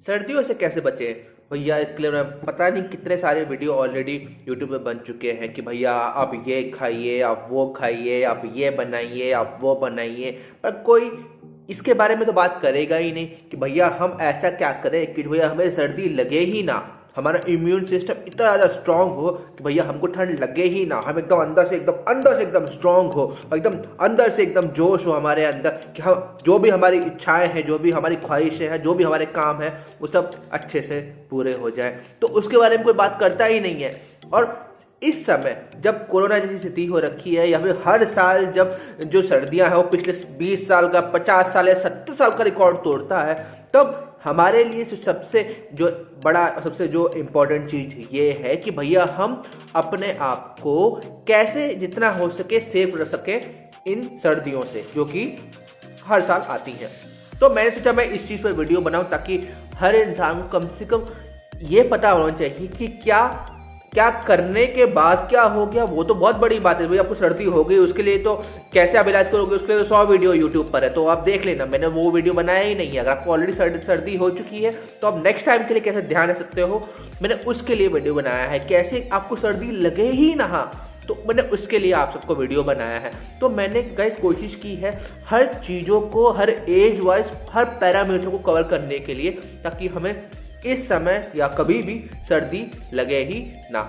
सर्दियों से कैसे बचें भैया, इसके लिए मैं पता नहीं कितने सारे वीडियो ऑलरेडी यूट्यूब पे बन चुके हैं कि भैया आप ये खाइए, आप वो खाइए, आप ये बनाइए, आप वो बनाइए। पर कोई इसके बारे में तो बात करेगा ही नहीं कि भैया हम ऐसा क्या करें कि भैया हमें सर्दी लगे ही ना, हमारा इम्यून सिस्टम इतना ज़्यादा स्ट्रांग हो कि भैया हमको ठंड लगे ही ना, हम एकदम अंदर से एकदम स्ट्रांग हो, एकदम अंदर से एकदम जोश हो हमारे अंदर कि हम जो भी हमारी इच्छाएं हैं, जो भी हमारी ख्वाहिशें हैं, जो भी हमारे काम हैं, वो सब अच्छे से पूरे हो जाए। तो उसके बारे में कोई बात करता ही नहीं है। और इस समय जब कोरोना जैसी स्थिति हो रखी है, या फिर हर साल जब जो सर्दियां हैं वो पिछले 20 साल का, 50 साल या 70 साल का रिकॉर्ड तोड़ता है, तब हमारे लिए सबसे जो बड़ा, सबसे जो इम्पोर्टेंट चीज़ ये है कि भैया हम अपने आप को कैसे जितना हो सके सेफ रख सके इन सर्दियों से, जो कि हर साल आती हैं। तो मैंने सोचा मैं इस चीज़ पर वीडियो बनाऊं ताकि हर इंसान को कम से कम ये पता होना चाहिए कि क्या करने के बाद क्या हो गया। वो तो बहुत बड़ी बात है भाई, आपको सर्दी हो गई उसके लिए तो कैसे आप इलाज करोगे, उसके लिए तो 100 वीडियो यूट्यूब पर है, तो आप देख लेना। मैंने वो वीडियो बनाया ही नहीं है। अगर आपको ऑलरेडी सर्दी हो चुकी है तो आप नेक्स्ट टाइम के लिए कैसे ध्यान रख सकते हो, मैंने उसके लिए वीडियो बनाया है। कैसे आपको सर्दी लगे ही ना, तो मैंने उसके लिए आप सबको वीडियो बनाया है। तो मैंने गाइस कोशिश की है हर चीज़ों को, हर एज वाइज, हर पैरामीटर को कवर करने के लिए, ताकि हमें इस समय या कभी भी सर्दी लगे ही ना।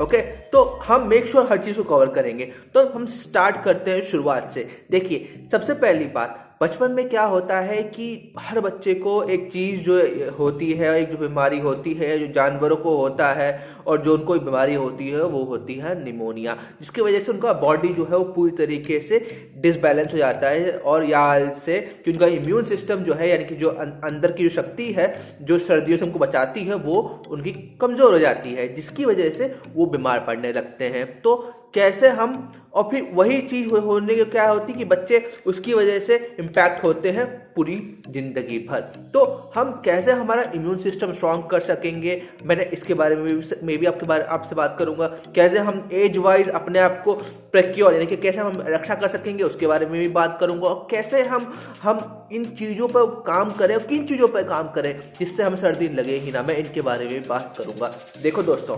ओके, तो हम मेक श्योर हर चीज़ को कवर करेंगे। तो हम स्टार्ट करते हैं शुरुआत से। देखिए, सबसे पहली बात, बचपन में क्या होता है कि हर बच्चे को एक चीज़ जो होती है, एक जो बीमारी होती है, जो जानवरों को होता है और जो उनको बीमारी होती है, वो होती है निमोनिया, जिसकी वजह से उनका बॉडी जो है वो पूरी तरीके से डिसबैलेंस हो जाता है। और या से कि उनका इम्यून सिस्टम जो है, यानी कि जो अंदर की जो शक्ति है जो सर्दियों से उनको बचाती है, वो उनकी कमज़ोर हो जाती है, जिसकी वजह से वो बीमार पड़ने लगते हैं। तो कैसे हम, और फिर वही चीज़ होने के क्या होती है कि बच्चे उसकी वजह से इम्पैक्ट होते हैं पूरी ज़िंदगी भर। तो हम कैसे हमारा इम्यून सिस्टम स्ट्रांग कर सकेंगे, मैंने इसके बारे में भी आपसे बात करूंगा। कैसे हम एज वाइज अपने आप को प्रिक्योर, यानी कि कैसे हम रक्षा कर सकेंगे, उसके बारे में भी बात करूंगा। और कैसे हम इन चीज़ों पर काम करें, और किन चीज़ों पर काम करें जिससे हमें सर्दी लगे ही ना, मैं इनके बारे में भी बात करूंगा। देखो दोस्तों,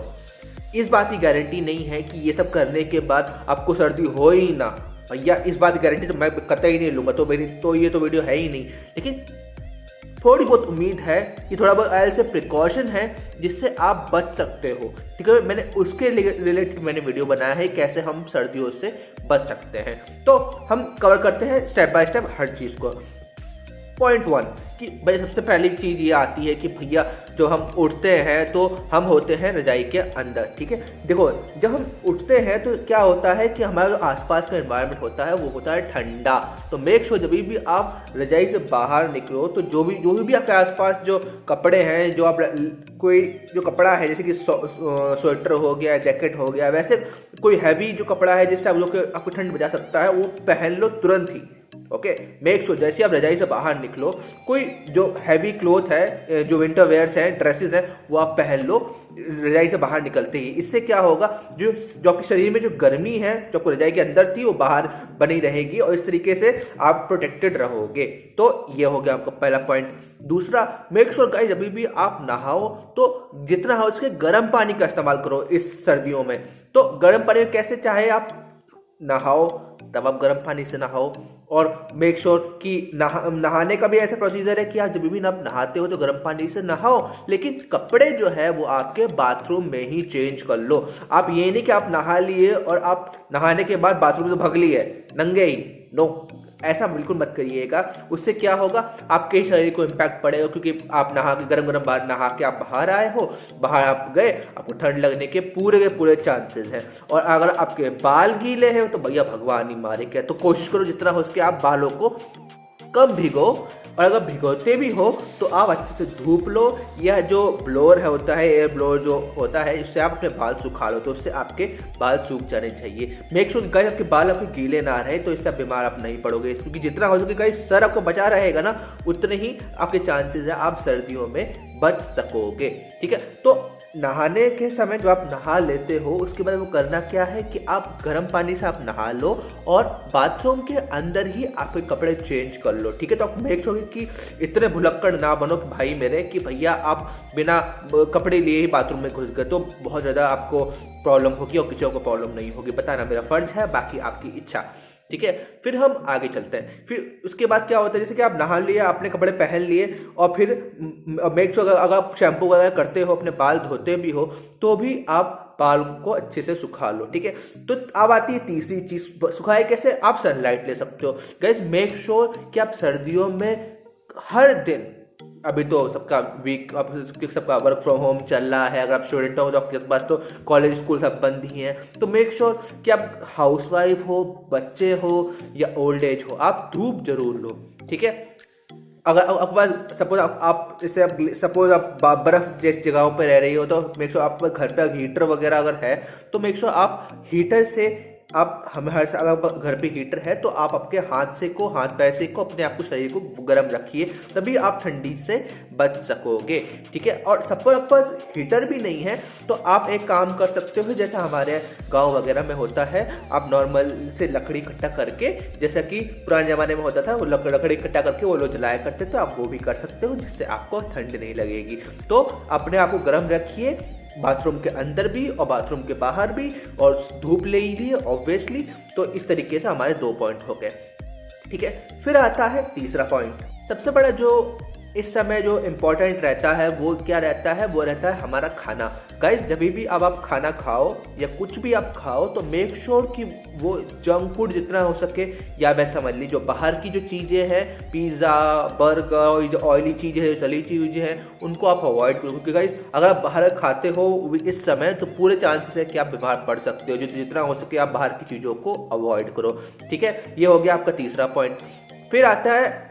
इस बात की गारंटी नहीं है कि ये सब करने के बाद आपको सर्दी हो ही ना, भैया इस बात की गारंटी तो मैं कतई नहीं लूँगा। तो ये तो वीडियो है ही नहीं, लेकिन थोड़ी बहुत उम्मीद है कि थोड़ा बहुत ऐसे प्रिकॉशन है जिससे आप बच सकते हो। ठीक है, मैंने उसके रिलेटेड मैंने वीडियो बनाया है कैसे हम सर्दियों से बच सकते हैं। तो हम कवर करते हैं स्टेप बाय स्टेप हर चीज़ को। पॉइंट 1 कि भाई सबसे पहली चीज़ ये आती है कि भैया जो हम उठते हैं तो हम होते हैं रजाई के अंदर। ठीक है, देखो जब हम उठते हैं तो क्या होता है कि हमारा जो आसपास का एनवायरनमेंट होता है वो होता है ठंडा। तो मेक श्योर जब भी आप रजाई से बाहर निकलो तो जो भी आपके आसपास जो कपड़े हैं, जो आप कोई जो कपड़ा है जैसे कि स्वेटर हो गया, जैकेट हो गया, वैसे कोई हैवी जो कपड़ा है जिससे आप लोग आपको ठंड बचा सकता है, वो पहन लो तुरंत ही। ओके, मेक श्योर जैसे आप रजाई से बाहर निकलो कोई जो हैवी क्लोथ है, जो विंटर वेयर्स हैं, ड्रेसेस हैं, वो आप पहन लो रजाई से बाहर निकलते ही। इससे क्या होगा, जो आपके शरीर में जो गर्मी है जो आपको रजाई के अंदर थी वो बाहर बनी रहेगी, और इस तरीके से आप प्रोटेक्टेड रहोगे। तो ये हो गया आपका पहला पॉइंट। दूसरा, मेक श्योर गाइस जब भी आप नहाओ तो जितना हो सके गर्म पानी का इस्तेमाल करो इस सर्दियों में। तो गर्म पानी में कैसे, चाहे आप नहाओ तब आप गर्म पानी से नहाओ, और मेक श्योर कि नहाने का भी ऐसा प्रोसीजर है कि आप जब भी आप नहाते हो तो गर्म पानी से नहाओ, लेकिन कपड़े जो है वो आपके बाथरूम में ही चेंज कर लो। आप ये नहीं कि आप नहा लिए और आप नहाने के बाद बाथरूम से भाग लिए नंगे ही, नो, ऐसा बिल्कुल मत करिएगा। उससे क्या होगा, आपके शरीर को इम्पैक्ट पड़ेगा, क्योंकि आप नहा के गरम बाहर नहा के आप बाहर आए हो, बाहर आप गए, आपको ठंड लगने के पूरे चांसेस हैं। और अगर आपके बाल गीले हैं तो भैया भगवान ही मारे क्या। तो कोशिश करो जितना हो सके आप बालों को कम भिगो, और अगर भिगोते भी हो तो आप अच्छे से धूप लो, या जो ब्लोअर है होता है, एयर ब्लोअर जो होता है, इससे आप अपने बाल सुखा लो, तो उससे आपके बाल सूख जाने चाहिए। मेक श्योर गाइस आपके बाल आपके गीले ना रहे, तो इससे आप बीमार आप नहीं पड़ोगे, क्योंकि जितना हो सके गाइस सर आपको बचा रहेगा ना, उतने ही आपके चांसेस है आप सर्दियों में बच सकोगे। ठीक है, तो नहाने के समय जब आप नहा लेते हो उसके बाद वो करना क्या है कि आप गर्म पानी से आप नहा लो और बाथरूम के अंदर ही आपके कपड़े चेंज कर लो, ठीक है। तो आप मेक श्योर कि इतने भुलक्कड़ ना बनो कि भाई मेरे कि भैया आप बिना कपड़े लिए ही बाथरूम में घुस गए, तो बहुत ज़्यादा आपको प्रॉब्लम होगी और किसी को प्रॉब्लम नहीं होगी। बताना मेरा फर्ज है, बाकी आपकी इच्छा, ठीक है। फिर हम आगे चलते हैं। फिर उसके बाद क्या होता है, जैसे कि आप नहा लिए, आपने कपड़े पहन लिए और फिर मेक श्योर अगर आप शैम्पू वगैरह करते हो, अपने बाल धोते भी हो, तो भी आप बाल को अच्छे से सुखा लो, ठीक है। तो अब आती है तीसरी चीज, सुखाए कैसे, आप सनलाइट ले सकते हो। गाइस मेक श्योर कि आप सर्दियों में हर दिन, अभी तो सबका वीक, अब सबका वर्क फ्रॉम होम चल रहा है, अगर आप स्टूडेंट हो तो आपके पास तो कॉलेज स्कूल सब बंद ही हैं, तो मेक श्योर कि आप हाउसवाइफ हो, बच्चे हो या ओल्ड एज हो, आप धूप जरूर लो, ठीक है। अगर आपके पास सपोज आप जैसे सपोज आप बर्फ जैसी जगहों पर रह रही हो, तो मेक श्योर आप घर पे हीटर वगैरह अगर है तो मेक श्योर आप हीटर से आप हमें हर अगर घर पे हीटर है तो आप आपके हाथ पैर से को अपने आप को शरीर को गर्म रखिए, तभी आप ठंडी से बच सकोगे, ठीक है। और सपोज आपके पास हीटर भी नहीं है तो आप एक काम कर सकते हो, जैसा हमारे गांव वगैरह में होता है, आप नॉर्मल से लकड़ी इकट्ठा करके, जैसा कि पुराने ज़माने में होता था, वो लकड़ी इकट्ठा करके वो लोग जलाया करते थे, आप वो भी कर सकते हो, जिससे आपको ठंड नहीं लगेगी। तो अपने आप को गर्म रखिए, बाथरूम के अंदर भी और बाथरूम के बाहर भी, और धूप ले लिए ऑब्वियसली। तो इस तरीके से हमारे 2 पॉइंट हो गए, ठीक है। फिर आता है तीसरा पॉइंट, सबसे बड़ा जो इस समय जो इम्पोर्टेंट रहता है वो क्या रहता है, वो रहता है हमारा खाना। गाइस जब भी अब आप खाना खाओ या कुछ भी आप खाओ तो मेक श्योर कि वो जंक फूड जितना हो सके, या वैसे समझ ली जो बाहर की जो चीज़ें हैं, पिज़्ज़ा, बर्गर, जो ऑयली चीज़ें हैं, तली चीज़ें हैं, उनको आप अवॉइड करो, क्योंकि गाइस अगर आप बाहर खाते हो इस समय तो पूरे चांसेस है कि आप बीमार पड़ सकते हो। जितना हो सके आप बाहर की चीज़ों को अवॉइड करो, ठीक है। ये हो गया आपका तीसरा पॉइंट। फिर आता है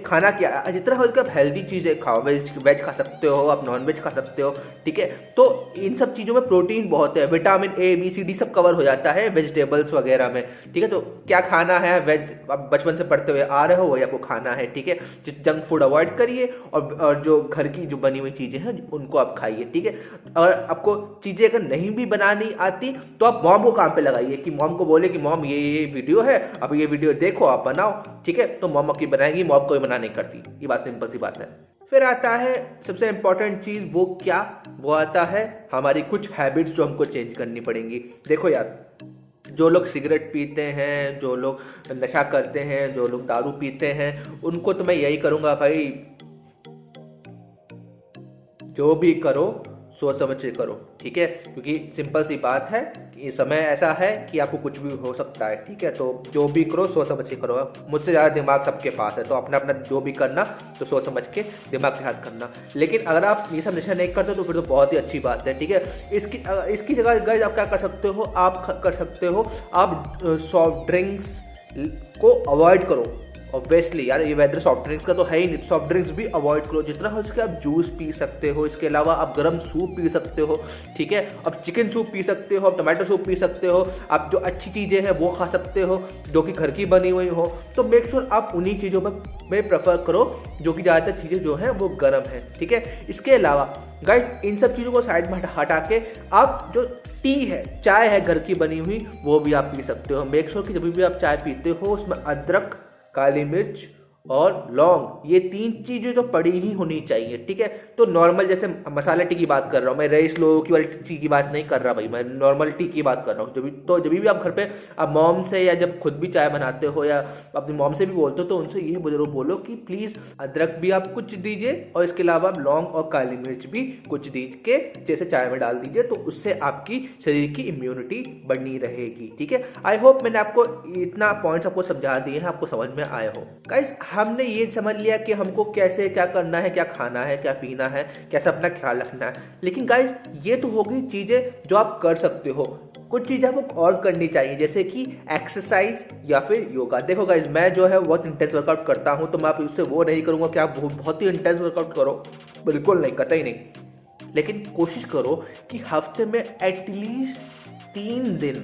खाना क्या, जितना हो सके आप हेल्दी चीज़ें खाओ, वेज खा सकते हो, आप नॉन वेज खा सकते हो, ठीक है। तो इन सब चीज़ों में प्रोटीन बहुत है, vitamin A B C D सब कवर हो जाता है वेजिटेबल्स वगैरह में, ठीक है। तो क्या खाना है, वेज आप बचपन से पढ़ते हुए आ रहे हो वही आपको खाना है, ठीक है। जंक फूड अवॉइड करिए और जो घर की जो बनी हुई चीज़ें हैं उनको आप खाइए, ठीक है। अगर आपको चीज़ें अगर नहीं भी बनानी आती तो आप मॉम को काम पे लगाइए, कि मॉम को बोले कि मॉम ये वीडियो है, अब ये वीडियो देखो, आप बनाओ, ठीक है। तो मॉम आपकी बनाएगी, मॉम कोई मना नहीं करती, ये बात सिंपल सी बात है। फिर आता है सबसे इंपॉर्टेंट चीज, वो क्या, वो आता है हमारी कुछ हैबिट्स जो हमको चेंज करनी पड़ेंगी। देखो यार, जो लोग सिगरेट पीते हैं, जो लोग नशा करते हैं, जो लोग दारू पीते हैं, उनको तो मैं यही करूंगा भाई, जो भी करो सोच समझ के करो, ठीक है। क्योंकि सिंपल सी बात है कि समय ऐसा है कि आपको कुछ भी हो सकता है, ठीक है। तो जो भी करो सोच समझ के करो। मुझसे ज़्यादा दिमाग सबके पास है, तो अपना अपना जो भी करना तो सोच समझ के दिमाग के साथ करना। लेकिन अगर आप ये सब नशा नहीं करते तो फिर तो बहुत ही अच्छी बात है, ठीक है। इसकी जगह गाइस आप क्या कर सकते हो, आप कर सकते हो आप सॉफ्ट ड्रिंक्स को अवॉइड करो। ऑब्वियसली यार, ये वेदर सॉफ्ट ड्रिंक्स का तो है ही नहीं, सॉफ्ट ड्रिंक्स भी अवॉइड करो जितना हो सके। आप जूस पी सकते हो, इसके अलावा आप गर्म सूप पी सकते हो, ठीक है। आप चिकन सूप पी सकते हो, आप टमाटो सूप पी सकते हो, आप जो अच्छी चीज़ें हैं वो खा सकते हो जो कि घर की बनी हुई हो। तो मेक श्योर आप उन्हीं चीज़ों में प्रेफर करो जो कि ज़्यादातर चीज़ें जो हैं वो गर्म है, ठीक है। इसके अलावा गाइस इन सब चीज़ों को साइड में हटा के आप जो टी है, चाय है घर की बनी हुई, वो भी आप पी सकते हो। मेक श्योर कि जब भी आप चाय पीते हो उसमें अदरक, काली मिर्च और लौंग, ये 3 चीज़ें तो पड़ी ही होनी चाहिए, ठीक है। तो नॉर्मल जैसे मसाला टी की बात कर रहा हूँ मैं, रईस लोगों की वाली टी की बात नहीं कर रहा भाई, मैं नॉर्मल टी की बात कर रहा हूँ। जब भी आप घर पे आप मॉम से या जब खुद भी चाय बनाते हो या अपनी मॉम से भी बोलते हो तो उनसे ये जरूर बोलो कि प्लीज़ अदरक भी आप कुछ दीजिए और इसके अलावा आप लौंग और काली मिर्च भी कुछ दीजिए, जैसे चाय में डाल दीजिए, तो उससे आपकी शरीर की इम्यूनिटी बनी रहेगी, ठीक है। आई होप मैंने आपको इतना पॉइंट्स आपको समझा दिए हैं, आपको समझ में आए हो। गाइस हमने ये समझ लिया कि हमको कैसे क्या करना है, क्या खाना है, क्या पीना है, कैसे अपना ख्याल रखना है। लेकिन गाइस ये तो हो गई चीज़ें जो आप कर सकते हो, कुछ चीज़ें आपको और करनी चाहिए, जैसे कि एक्सरसाइज या फिर योगा। देखो गाइस मैं जो है बहुत इंटेंस वर्कआउट करता हूँ, तो मैं आप उससे वो नहीं करूँगा कि आप बहुत ही इंटेंस वर्कआउट करो, बिल्कुल नहीं, कतई नहीं। लेकिन कोशिश करो कि हफ्ते में एटलीस्ट 3 दिन,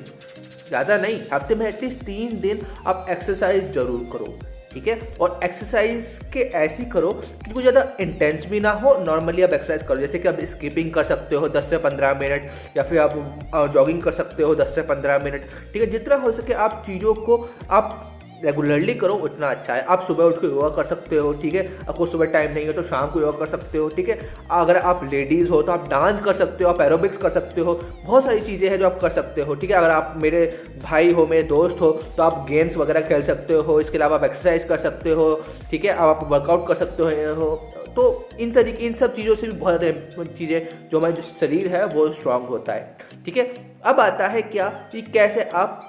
ज़्यादा नहीं, हफ्ते में एटलीस्ट 3 दिन आप एक्सरसाइज जरूर करो। ठीक है। और एक्सरसाइज के ऐसी करो कि कोई ज़्यादा इंटेंस भी ना हो, नॉर्मली आप एक्सरसाइज करो, जैसे कि आप स्किपिंग कर सकते हो 10 से 15 मिनट, या फिर आप जॉगिंग कर सकते हो 10 से 15 मिनट, ठीक है। जितना हो सके आप चीज़ों को आप रेगुलरली करो उतना अच्छा है। आप सुबह उठ के योगा कर सकते हो, ठीक है। आपको सुबह टाइम नहीं है तो शाम को योगा कर सकते हो, ठीक है। अगर आप लेडीज़ हो तो आप डांस कर सकते हो, आप एरोबिक्स कर सकते हो, बहुत सारी चीज़ें हैं जो आप कर सकते हो, ठीक है। अगर आप मेरे भाई हो, मेरे दोस्त हो, तो आप गेम्स वगैरह खेल सकते हो। इसके अलावा आप एक्सरसाइज कर सकते हो, ठीक है। आप वर्कआउट कर सकते हो। तो इन सब चीज़ों से भी बहुत ज़्यादा चीज़ें जो हमारा जो शरीर है वो स्ट्रांग होता है, ठीक है। अब आता है क्या कि कैसे आप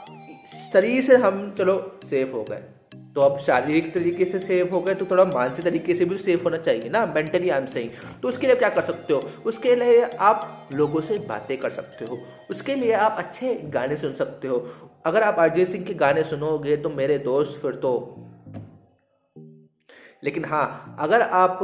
शरीर से हम चलो सेफ हो गए, तो अब शारीरिक तरीके से सेफ हो गए तो थोड़ा मानसिक तरीके से भी सेफ होना चाहिए ना, मेंटली आई एम सेइंग। तो उसके लिए क्या कर सकते हो, उसके लिए आप लोगों से बातें कर सकते हो, उसके लिए आप अच्छे गाने सुन सकते हो। अगर आप अरिजीत सिंह के गाने सुनोगे तो मेरे दोस्त फिर तो, लेकिन हाँ अगर आप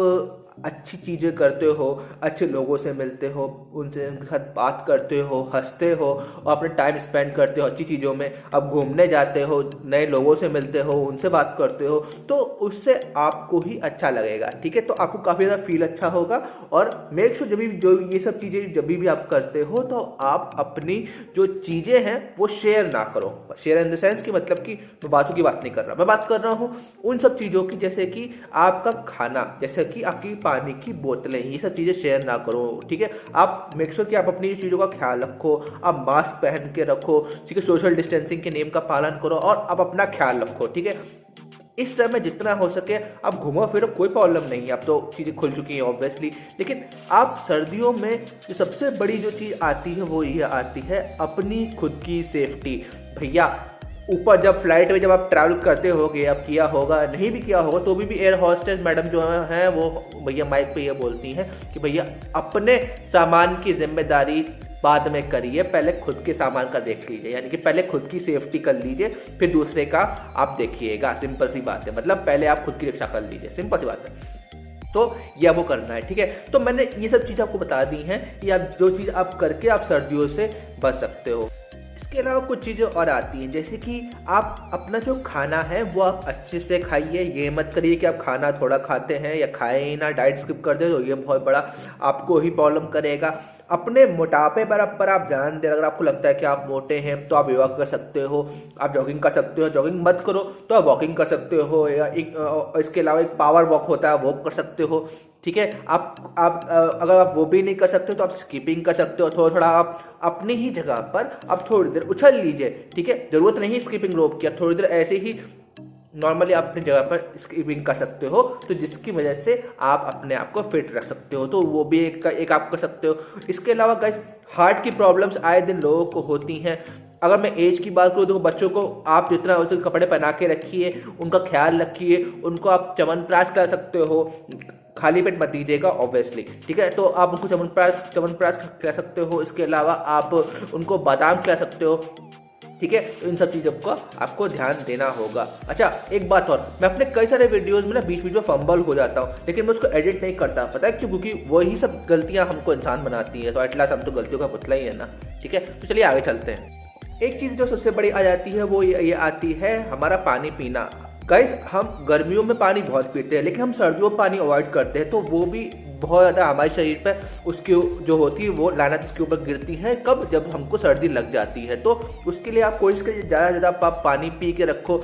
अच्छी चीज़ें करते हो, अच्छे लोगों से मिलते हो, उनके साथ बात करते हो, हंसते हो और अपने टाइम स्पेंड करते हो अच्छी चीज़ों में, आप घूमने जाते हो, नए लोगों से मिलते हो, उनसे बात करते हो, तो उससे आपको ही अच्छा लगेगा, ठीक है। तो आपको काफ़ी ज़्यादा फील अच्छा होगा। और मेक श्योर जब भी जो ये सब चीज़ें जब भी आप करते हो तो आप अपनी जो चीज़ें हैं वो शेयर ना करो। शेयर इन द सेंस कि मतलब कि मैं बातों की बात नहीं कर रहा, मैं बात कर रहा हूँ उन सब चीज़ों की, जैसे कि आपका खाना, जैसे कि आपकी पानी की बोतलें, ये सब चीज़ें शेयर ना करो, ठीक है। आप मेक श्योर कि आप अपनी चीज़ों का ख्याल रखो, आप मास्क पहन के रखो, ठीक है। सोशल डिस्टेंसिंग के नियम का पालन करो और आप अपना ख्याल रखो, ठीक है। इस समय जितना हो सके आप घूमो फिरो, कोई प्रॉब्लम नहीं है, अब तो चीज़ें खुल चुकी हैं ऑब्वियसली। लेकिन आप सर्दियों में जो सबसे बड़ी जो चीज़ आती है वो ये आती है अपनी खुद की सेफ्टी। भैया ऊपर जब फ्लाइट में जब आप ट्रैवल करते होगे, आप किया होगा, नहीं भी किया होगा तो भी एयर हॉस्टेस मैडम जो हैं वो भैया माइक पे ये बोलती हैं कि भैया अपने सामान की जिम्मेदारी बाद में करिए, पहले खुद के सामान का देख लीजिए, यानी कि पहले खुद की सेफ्टी कर लीजिए फिर दूसरे का आप देखिएगा। सिंपल सी बात है, मतलब पहले आप खुद की रक्षा कर लीजिए, सिंपल सी बात है। तो यह वो करना है, ठीक है। तो मैंने ये सब चीज़ आपको बता दी हैं कि आप जो चीज़ आप करके आप सर्दियों से बच सकते हो। इसके अलावा कुछ चीज़ें और आती हैं, जैसे कि आप अपना जो खाना है वो आप अच्छे से खाइए। ये मत करिए कि आप खाना थोड़ा खाते हैं या खाए ही ना, डाइट स्किप कर दे, तो ये बहुत बड़ा आपको ही प्रॉब्लम करेगा। अपने मोटापे पर आप ध्यान दें। अगर आपको लगता है कि आप मोटे हैं तो आप योगा कर सकते हो, आप जॉगिंग कर सकते हो, जॉगिंग मत करो तो आप वॉकिंग कर सकते हो, या इसके अलावा एक पावर वॉक होता है वो कर सकते हो, ठीक है। आप अगर आप वो भी नहीं कर सकते तो आप स्कीपिंग कर सकते हो। थोड़ा थोड़ा आप अपनी ही जगह पर आप थोड़ी देर उछल लीजिए, ठीक है। जरूरत नहीं स्कीपिंग रोप की, आप थोड़ी देर ऐसे ही नॉर्मली आप अपनी जगह पर स्कीपिंग कर सकते हो, तो जिसकी वजह से आप अपने आप को फिट रख सकते हो, तो वो भी एक आप कर सकते हो। इसके अलावा गाइस हार्ट की प्रॉब्लम्स आए दिन लोगों को होती हैं। अगर मैं एज की बात करूँ तो बच्चों को आप जितना हो सके कपड़े पहना के रखिए, उनका ख्याल रखिए, उनको आप च्यवनप्राश कर सकते हो, खाली पेट मत दीजिएगा ऑब्वियसली, ठीक है। तो आप उनको च्यवनप्राश खिला सकते हो। इसके अलावा आप उनको बादाम खिला सकते हो, ठीक है। तो इन सब चीज़ों का आपको ध्यान देना होगा। अच्छा एक बात और, मैं अपने कई सारे वीडियोस में ना बीच बीच में फंबल हो जाता हूँ, लेकिन मैं उसको एडिट नहीं करता, पता है क्यों? क्योंकि वही सब गलतियाँ हमको इंसान बनाती है, तो एटलास हम तो गलतियों का पुतला ही है ना, ठीक है। तो चलिए आगे चलते हैं। एक चीज़ जो सबसे बड़ी आ जाती है वो ये आती है हमारा पानी पीना। गाइस हम गर्मियों में पानी बहुत पीते हैं, लेकिन हम सर्दियों में पानी अवॉइड करते हैं, तो वो भी बहुत ज़्यादा हमारे शरीर पर उसकी जो होती है वो लानत उसके ऊपर गिरती है। कब? जब हमको सर्दी लग जाती है। तो उसके लिए आप कोशिश करिए ज़्यादा से ज़्यादा आप पानी पी के रखो।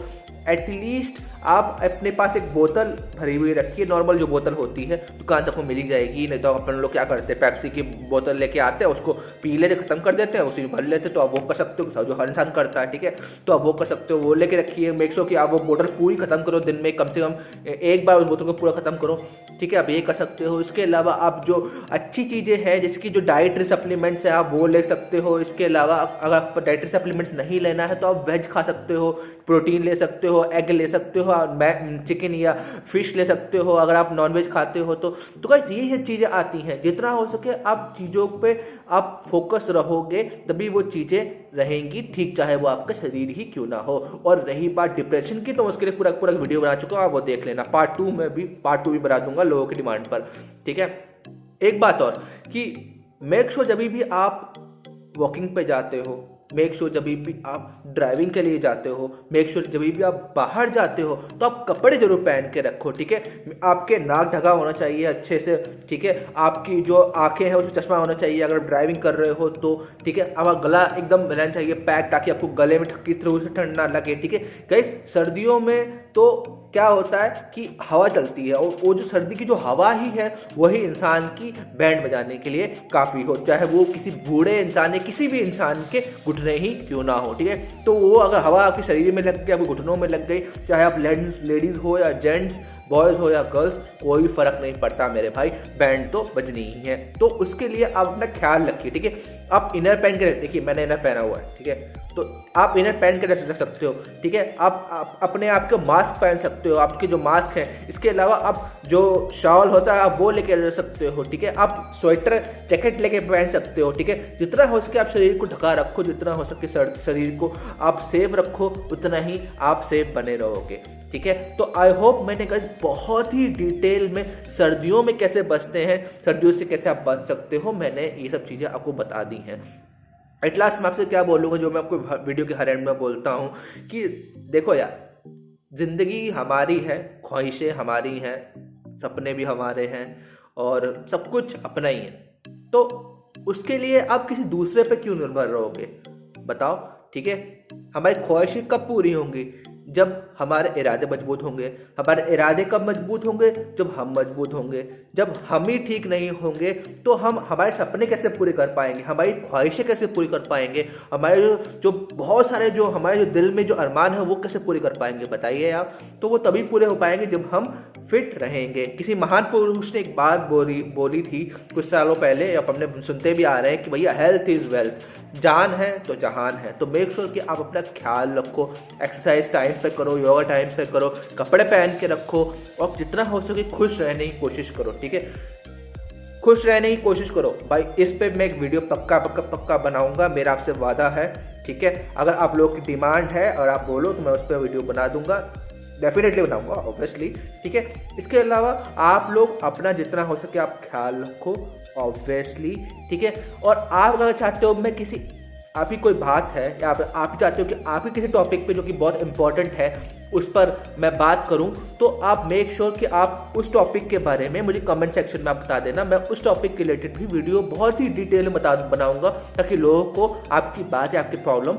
एटलीस्ट आप अपने पास एक बोतल भरी हुई रखिए, नॉर्मल जो बोतल होती है दुकान से आपको मिल ही जाएगी। नहीं तो अपन लोग क्या करते हैं, पेप्सी की बोतल लेके आते हैं, उसको पी लेते, खत्म कर देते हैं, उसी में भर लेते हैं। तो आप वो कर सकते हो, जो हर इंसान करता है, ठीक है। तो आप वो कर सकते हो, वो लेके रखिए। मेक श्योर कि आप वो बोतल पूरी खत्म करो, दिन में कम से कम एक बार उस बोतल को पूरा खत्म करो, ठीक है। आप ये कर सकते हो। इसके अलावा आप जो अच्छी चीज़ें हैं जैसे कि जो डाइटरी सप्लीमेंट्स है आप वो ले सकते हो। इसके अलावा अगर आपको डाइटरी सप्लीमेंट्स नहीं लेना है तो आप वेज खा सकते हो, प्रोटीन ले सकते हो, एग ले सकते हो, चिकन या फिश ले सकते हो अगर आप नॉनवेज खाते हो तो गाइस ये चीज़ें आती हैं। जितना हो सके आप चीज़ों पे आप फोकस रहोगे तभी वो चीज़ें रहेंगी ठीक, चाहे वो आपका शरीर ही क्यों ना हो। और रही बात डिप्रेशन की, तो उसके लिए पूरा वीडियो बना चुका हूँ, आप वो देख लेना। पार्ट टू भी बना दूंगा लोगों की डिमांड पर, ठीक है। एक बात और कि मेक श्योर जब भी आप वॉकिंग पे जाते हो मेक श्योर जब भी आप ड्राइविंग के लिए जाते हो, मेक श्योर जब भी आप बाहर जाते हो तो आप कपड़े जरूर पहन के रखो, ठीक है। आपके नाक ढका होना चाहिए अच्छे से, ठीक है। आपकी जो आंखें हैं उसमें चश्मा होना चाहिए अगर ड्राइविंग कर रहे हो तो, ठीक है। आपका गला एकदम रहना चाहिए पैक, ताकि आपको गले में किसी तरह से ठंड ना लगे, ठीक है। गाइस सर्दियों में तो क्या होता है कि हवा चलती है, और वो जो सर्दी की जो हवा ही है वही इंसान की बैंड बजाने के लिए काफ़ी हो, चाहे वो किसी बूढ़े इंसान या किसी भी इंसान के घुटने ही क्यों ना हो, ठीक है। तो वो अगर हवा आपके शरीर में लग गई, आपके घुटनों में लग गई, चाहे आप लेडीज़ हो या जेंट्स, बॉयज़ हो या गर्ल्स, कोई फर्क नहीं पड़ता मेरे भाई, बैंड तो बजनी ही है। तो उसके लिए आप अपना ख्याल रखिए, ठीक है। आप इनर पहन के देखिए, मैंने इनर पहना हुआ है, ठीक है, तो आप इनर पहन के रख सकते हो, ठीक है। आप अपने आप के मास्क पहन सकते हो, आपके जो मास्क है, इसके अलावा आप जो शॉल होता है आप वो लेके रख सकते हो, ठीक है। आप स्वेटर जैकेट लेके पहन सकते हो, ठीक है। जितना हो सके आप शरीर को ढका रखो, जितना हो सके शरीर को आप सेफ रखो, उतना ही आप सेफ बने रहोगे, ठीक है। तो आई होप मैंने गाइस बहुत ही डिटेल में सर्दियों में कैसे बचते हैं, सर्दियों से कैसे आप बच सकते हो, मैंने ये सब चीज़ें आपको बता दी हैं। एट लास्ट मैं आपसे क्या बोलूँगा, जो मैं आपको वीडियो के हर एंड में बोलता हूँ कि देखो यार, ज़िंदगी हमारी है, ख्वाहिशें हमारी हैं, सपने भी हमारे हैं, और सब कुछ अपना ही है। तो उसके लिए आप किसी दूसरे पे क्यों निर्भर रहोगे, बताओ, ठीक है। हमारी ख्वाहिशें कब पूरी होंगी, जब हमारे इरादे मजबूत होंगे। हमारे इरादे कब मजबूत होंगे, जब हम मजबूत होंगे। जब हम ही ठीक नहीं होंगे तो हम हमारे सपने कैसे पूरे कर पाएंगे, हमारी ख्वाहिशें कैसे पूरी कर पाएंगे, हमारे जो बहुत सारे जो हमारे जो दिल में जो अरमान है वो कैसे पूरे कर पाएंगे, बताइए आप। तो वो तभी पूरे हो पाएंगे जब हम फिट रहेंगे। किसी महान पुरुष ने एक बात बोली थी कुछ सालों पहले, अब हमने सुनते भी आ रहे हैं कि भैया हेल्थ इज़ वेल्थ, जान है तो जहान है। तो मेक श्योर कि आप अपना ख्याल रखो, एक्सरसाइज टाइम पे करो, योगा टाइम पे करो, कपड़े पहन के रखो, और जितना हो सके खुश रहने की कोशिश करो, ठीक है। खुश रहने की कोशिश करो भाई। इस पे मैं एक वीडियो पक्का बनाऊंगा, मेरा आपसे वादा है, ठीक है। अगर आप लोगों की डिमांड है और आप बोलो तो मैं उस पर वीडियो बना दूंगा, डेफिनेटली बनाऊंगा ऑब्वियसली, ठीक है। इसके अलावा आप लोग अपना जितना हो सके आप ख्याल रखो ऑब्वियसली, ठीक है। और आप अगर चाहते हो मैं किसी आपकी कोई बात है, या आप चाहते हो कि आपके किसी टॉपिक पे जो कि बहुत इंपॉर्टेंट है उस पर मैं बात करूं, तो आप मेक श्योर कि आप उस टॉपिक के बारे में मुझे कमेंट सेक्शन में आप बता देना। मैं उस टॉपिक के रिलेटेड भी वीडियो बहुत ही डिटेल में बनाऊंगा, ताकि लोगों को आपकी बात या आपकी प्रॉब्लम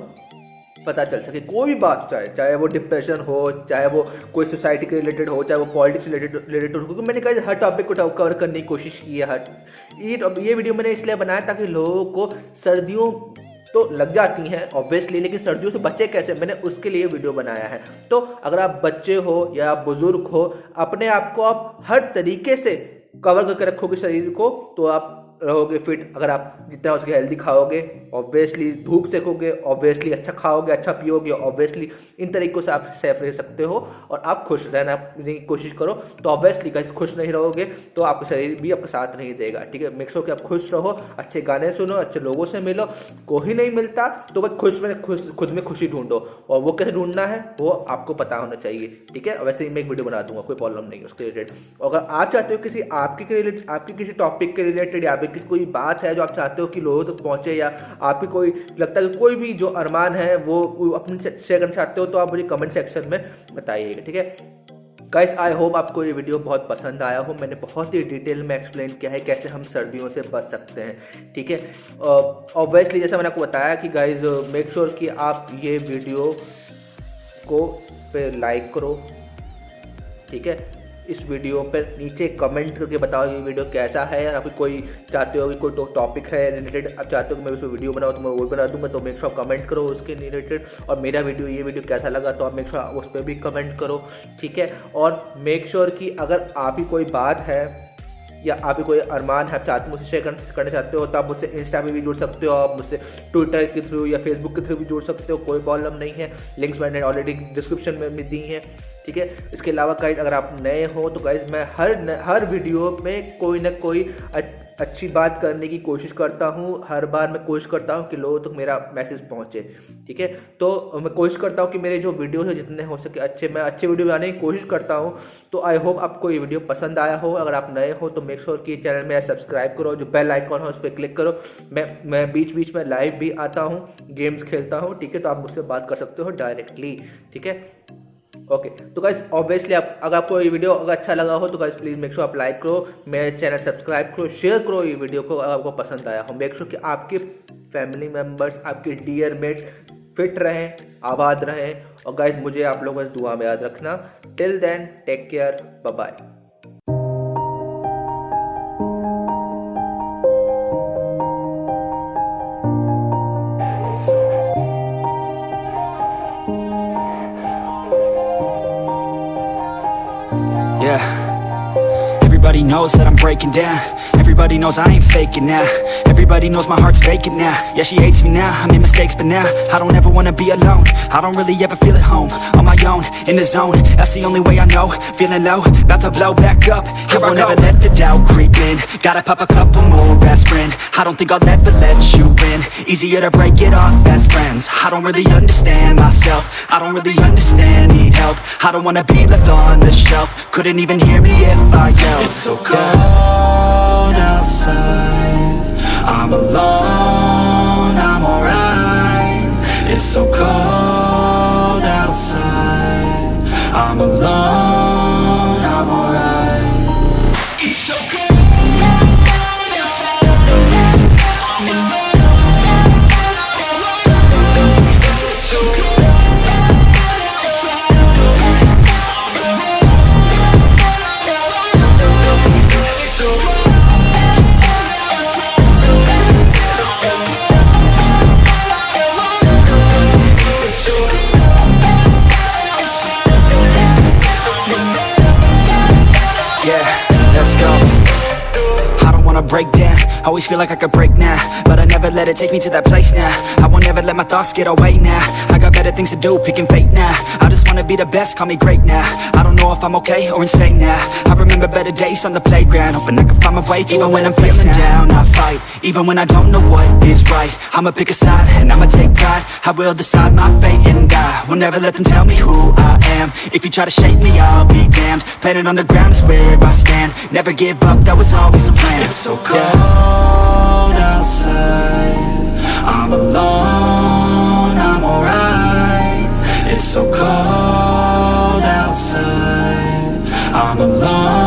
पता चल सके। कोई भी बात चाहे वो डिप्रेशन हो, चाहे वो कोई सोसाइटी के रिलेटेड हो, चाहे वो पॉलिटिक्स रिलेटेड हो, क्योंकि मैंने कहा हर टॉपिक को कवर करने की कोशिश की है। ये वीडियो मैंने इसलिए बनाया ताकि लोगों को सर्दियों तो लग जाती हैं ऑब्वियसली, लेकिन सर्दियों से बचे कैसे, मैंने उसके लिए वीडियो बनाया है। तो अगर आप बच्चे हो या आप बुजुर्ग हो, अपने आप को आप हर तरीके से कवर करके रखोगे शरीर को, तो आप रहोगे फिट। अगर आप जितना हो सके हेल्दी खाओगे, ऑब्वियसली धूप सेकोगे, ऑब्वियसली अच्छा खाओगे, अच्छा पियोगे, ऑब्वियसली इन तरीक़ों से आप सेफ रह सकते हो, और आप खुश रहना की कोशिश करो। तो ऑब्वियसली गाइस खुश नहीं रहोगे तो आपका शरीर भी आपका साथ नहीं देगा, ठीक है। मेक श्योर कि आप खुश रहो, अच्छे गाने सुनो, अच्छे लोगों से मिलो। कोई नहीं मिलता तो भाई खुद में खुशी ढूंढो, और वो कैसे ढूंढना है वो आपको पता होना चाहिए, ठीक है। वैसे ही मैं एक वीडियो बना दूंगा, कोई प्रॉब्लम नहीं है उसके रिलेटेड। अगर आप चाहते हो किसी आपके किसी टॉपिक के रिलेटेड, या किसी कोई बात है जो आप चाहते हो कि लोगों तक पहुंचे, या आपकी कोई लगता है कि कोई भी जो अरमान है वो अपने शेयर करना चाहते हो, तो आप मुझे कमेंट सेक्शन में बताइएगा, ठीक है। गाइस आई होप आपको ये वीडियो बहुत पसंद आया हो। मैंने बहुत ही डिटेल में एक्सप्लेन किया है कैसे हम सर्दियों से बच सकते हैं, ठीक है। ऑब्वियसली जैसा मैंने आपको बताया कि गाइस मेक श्योर कि आप ये वीडियो को पे लाइक करो, ठीक है। इस वीडियो पर नीचे कमेंट करके बताओ ये वीडियो कैसा है, या फिर कोई चाहते हो कि कोई टॉपिक है रिलेटेड आप चाहते हो कि मैं उस पर वीडियो बनाऊँ तो मैं वो बना दूंगा, तो मेक श्योर कमेंट करो उसके रिलेटेड। और मेरा ये वीडियो कैसा लगा तो आप मेक श्योर उस पर भी कमेंट करो, ठीक है। और मेक श्योर कि अगर आप ही कोई बात है या आप ही कोई अरमान है, आप चाहते मुझसे शेयर करना चाहते हो, तो आप मुझसे इंस्टा पे भी जुड़ सकते हो, आप मुझसे ट्विटर के थ्रू या फेसबुक के थ्रू भी जुड़ सकते हो, कोई प्रॉब्लम नहीं है। लिंक्स मैंने ऑलरेडी डिस्क्रिप्शन में भी दी हैं, ठीक है। इसके अलावा गाइज अगर आप नए हो तो गाइज मैं हर वीडियो में कोई ना कोई अच्छी बात करने की कोशिश करता हूँ। हर बार मैं कोशिश करता हूँ कि लोगों तक मेरा मैसेज पहुँचे, ठीक है। तो मैं कोशिश करता हूँ कि मेरे जो वीडियोस है जितने हो सके मैं अच्छे वीडियो बनाने की कोशिश करता हूँ। तो आई होप आपको ये वीडियो पसंद आया हो। अगर आप नए हो तो मेक श्योर कि चैनल मेरा सब्सक्राइब करो, जो बेल आइकॉन है उस पर क्लिक करो। मैं बीच बीच में लाइव भी आता हूँ, गेम्स खेलता हूँ, ठीक है। तो आप मुझसे बात कर सकते हो डायरेक्टली, ठीक है। ओके तो गाइज ऑब्वियसली अगर आपको ये वीडियो अगर अच्छा लगा हो तो गाइज प्लीज़ मेक श्योर आप लाइक करो, मेरे चैनल सब्सक्राइब करो, शेयर करो ये वीडियो को अगर आपको पसंद आया हो। मेक श्योर कि आपके फैमिली मेम्बर्स, आपके डियर मेट्स फिट रहें, आबाद रहें। और गाइज मुझे आप लोगों को दुआ में याद रखना। Till then take care, bye bye. Yeah, everybody knows that I'm breaking down. Everybody knows I ain't faking now. Everybody knows my heart's vacant now. Yeah, she hates me now, I made mistakes but now I don't ever wanna be alone. I don't really ever feel at home. On my own, in the zone, that's the only way I know. Feeling low, about to blow back up. I won't ever let the doubt creep in. Gotta pop a couple more aspirin. I don't think I'll ever let you in. Easier to break it off best friends. I don't really understand myself. I don't really understand, need help. I don't wanna be left on the shelf. Couldn't even hear me if I yelled. It's so cold outside, I'm alone, I'm alright. It's so cold outside, I'm alone, I'm alright. It's so cold outside, I'm alone, it's so cold outside, I'm alone, it's so cold. Break down, always feel like I could break now, but I never let it take me to that place now. I won't ever let my thoughts get away now. I got better things to do, picking fate now. I just wanna be the best, call me great now. I don't know if I'm okay or insane now. I remember better days on the playground, hoping I can find my way to even when I'm feeling down. I fight, even when I don't know what is right. I'ma pick a side, and I'ma take pride. I will decide my fate and I will never let them tell me who I am. If you try to shake me, I'll be damned. Planet on the ground is where I stand. Never give up, that was always the plan. It's so cold outside, I'm alone, I'm alright. It's so cold outside, I'm alone.